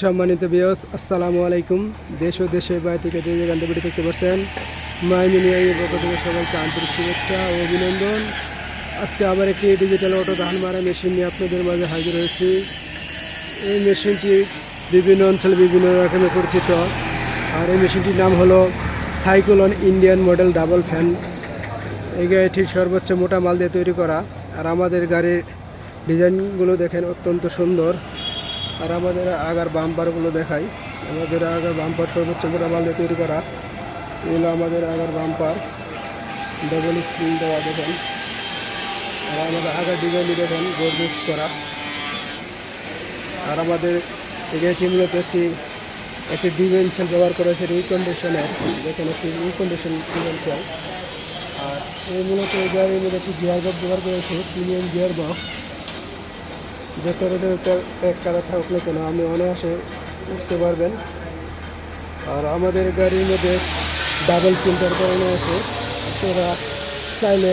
সম্মানিত ভিউয়ার্স, আসসালামু আলাইকুম। দেশ ও দেশের বাইরে থেকে যে যেখান থেকে দেখতে পাচ্ছেন, মাইমিনিয়ার পক্ষ থেকে সবাইকে আন্তরিক শুভেচ্ছা ও অভিনন্দন। আজকে আবার একটি ডিজিটাল অটো ধান মারা মেশিন নিয়ে আপনাদের মাঝে হাজির হয়েছি। এই মেশিনটি বিভিন্ন অঞ্চলে বিভিন্ন রকমের পরিচিত, আর এই মেশিনটির নাম হলো cyclone Indian model double fan. এই গাড়িটি সর্বোচ্চ মোটা মাল দিয়ে তৈরি করা, আর আমাদের গাড়ির ডিজাইনগুলো দেখেন অত্যন্ত সুন্দর। আর আমাদের আগার বাম্পারগুলো দেখাই। আমাদের আগার বাম্পার সর্বোচ্চ মোটা মাল দিয়ে তৈরি করা। এগুলো আমাদের আগার বাম্পার, ডবল স্ক্রিন দেওয়া দেখেন। আর আমাদের আগার ডিজাইনটি দেখেন গর্জেস করা। আর আমাদের এখানে মূলত একটি ডিভেনশন ব্যবহার করেছে রিকন্ডিশনের, দেখেন একটি রিকন্ডিশন ডিভেনশন। আর এই মূলত এই গাড়ির মধ্যে একটি গিয়ার বক্স ব্যবহার করেছে, প্রিমিয়াম গিয়ার বক্স। যত এক কালার থাকুক না কেন আপনি অনায়াসে উঠতে পারবেন। আর আমাদের গাড়ির মধ্যে ডাবল ফিল্টার করানো আছে, আপনারা চাইলে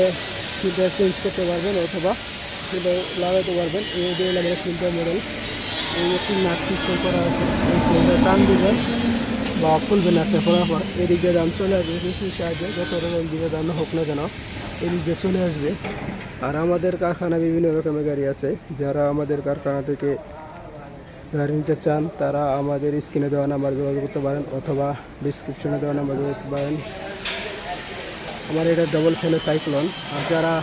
ফিল্টার চেঞ্জ করতে পারবেন অথবা ফিল্টার লাগাতে পারবেন। এই দিয়ে আমাদের ফিল্টার মডেল, এই একটি নাট সিস্টেম করা আছে। এই ফিল্টার টান দিবেন বা খুলবেন নাটটা করার পর এদিকে দাম চলে আসবে মেশিনের সাহায্যে। যত রকম দিকে দাম হোক না কেন এদিকে চলে আসবে। আর আমাদের কারখানা বিভিন্ন রকমের গাড়ি আছে। যারা আমাদের কারখানা থেকে গাড়ি নিতে চান তারা আমাদের স্ক্রিনে দেওয়া নাম্বার যোগাযোগ করতে পারেন অথবা ডিসক্রিপশনে দেওয়া নাম্বার যোগাযোগ করতে পারেন। আমার এটা ডবল ফ্যানের সাইক্লোন। আর যারা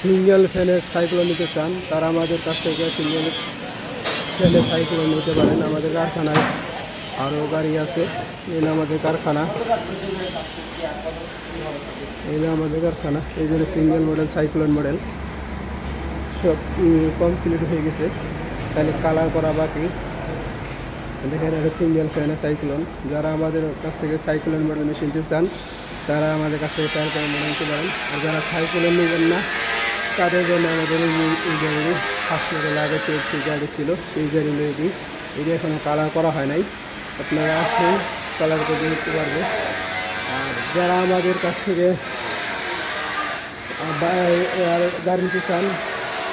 সিঙ্গেল ফ্যানের সাইক্লোন নিতে চান তারা আমাদের কাছ থেকে সিঙ্গেল ফ্যানের সাইক্লোন নিতে পারেন। আমাদের কারখানায় আরও গাড়ি আছে। এই আমাদের কারখানা, এই জন্য সিঙ্গেল মডেল সাইক্লোন মডেল সব কমপ্লিট হয়ে গেছে, তাহলে কালার করা বাকি। দেখেন একটা সিঙ্গেল ফ্যানের সাইক্লোন। যারা আমাদের কাছ থেকে সাইক্লোন মডেল মেশিন নিতে চান তারা আমাদের কাছ থেকে সাইক্লোন মডেল নিতে পারেন। আর যারা সাইক্লোন নেবেন না তাদের জন্য আমাদের এই গাড়ি ফার্স্ট মডেল আগে একটি গাড়ি ছিল, সেই গাড়ি মেয়েটি এটি এখনও কালার করা হয় নাই। আপনারা আসুন, কালার করে নিতে পারবে। আর যারা আমাদের কাছ থেকে গাড়ি নিতে চান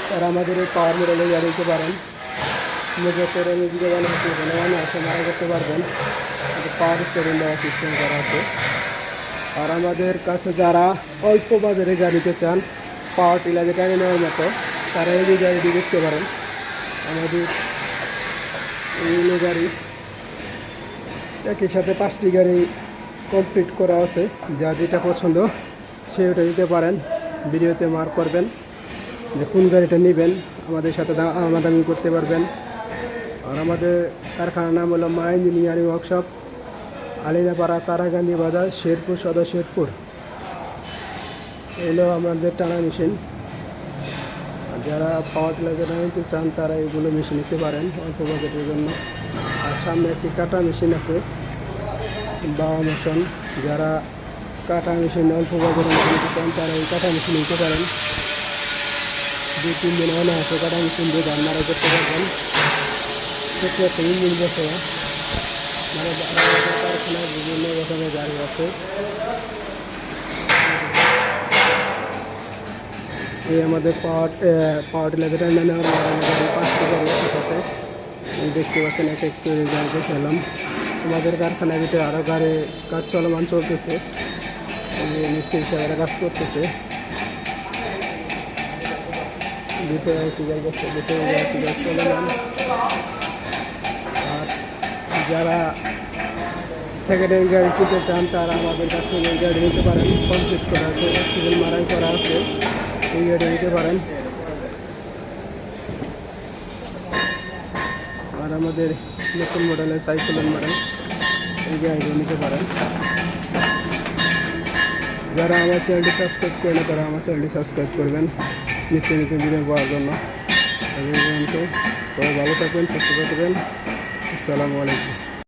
তারা আমাদের এই পাওয়ার মডেলে গাড়ি নিতে পারেন। মুজফ্ফরের দিকে অনায়াসে মারা করতে পারবেন। পাওয়ার স্টেরিং দেওয়ার সিস্টেম করা আছে। আর আমাদের কাছে যারা অল্প বাজারে গাড়ি নিতে চান, পাওয়ার টিলারে গাড়ি নেওয়ার মতো, তারা এই গাড়িটি দেখতে পারেন। আমাদের এই গাড়ি একই সাথে 5টি গাড়ি কমপ্লিট করা আছে। যা যেটা পছন্দ সে ওটা নিতে পারেন। ভিডিওতে মার্ক করবেন যে কোন গাড়িটা নেবেন, আমাদের সাথে দামাদামি করতে পারবেন। আর আমাদের কারখানার নাম হলো মা ইঞ্জিনিয়ারিং ওয়ার্কশপ, আলিনাপাড়া, তারাকান্দি বাজার, শেরপুর সদর, শেরপুর। এগুলো আমাদের টানা মেশিন। যারা পাওয়ার টিলার নিতে চান তারা এগুলো মেশিন নিতে পারেন অল্প বাজেটের জন্য। আর সামনে একটি কাটা মেশিন আছে, বাওয়া মেশিন। যারা কাটা মেশিন অল্প বাজারে নিতে চান তারা এই কাটা মেশিন নিতে পারেন। 2-3 দিন অনায়াসে কাটা মেশিন দিয়ে ধান মারা করতে পারবেন। ছোট্ট একটা ইঞ্জিন বসে কারখানায় বিভিন্ন রকমের গাড়ি আছে। এই আমাদের পাওয়ার টিলার নেওয়ার গাড়ি 5টি গাড়ি আছে। দেখতে পাচ্ছেন এক একটু গাড়িতে খেলাম। আমাদের কারখানার ভিতরে আরও গাড়ি কাজ চলমান চলতেছে, মিস্ত্রি সাহেবেরা কাজ করতেছে। ভিতরে একটি গাড়ি করছে, ভিতরে একটি গাড়ি চলমান। আর যারা সেকেন্ড হ্যান্ড গাড়ি কিনতে চান তারা আমাদের কাছ থেকে এই গাড়ি নিতে পারেন। কমপ্লিট করা আছে, অক্সিজেন মারাই করা আছে, এই গাড়ি নিতে পারেন। আর আমাদের নতুন মডেলের সাইক্লোন মডেল এই গাড়িও নিতে পারেন। যারা আমার চ্যানেলটি সাবস্ক্রাইব করে না তারা আমার চ্যানেলটি সাবস্ক্রাইব করবেন নিত্য নতুন ভিডিও পাওয়ার জন্য। সবাই ভালো থাকবেন, সুস্থ থাকবেন। আসসালামু আলাইকুম।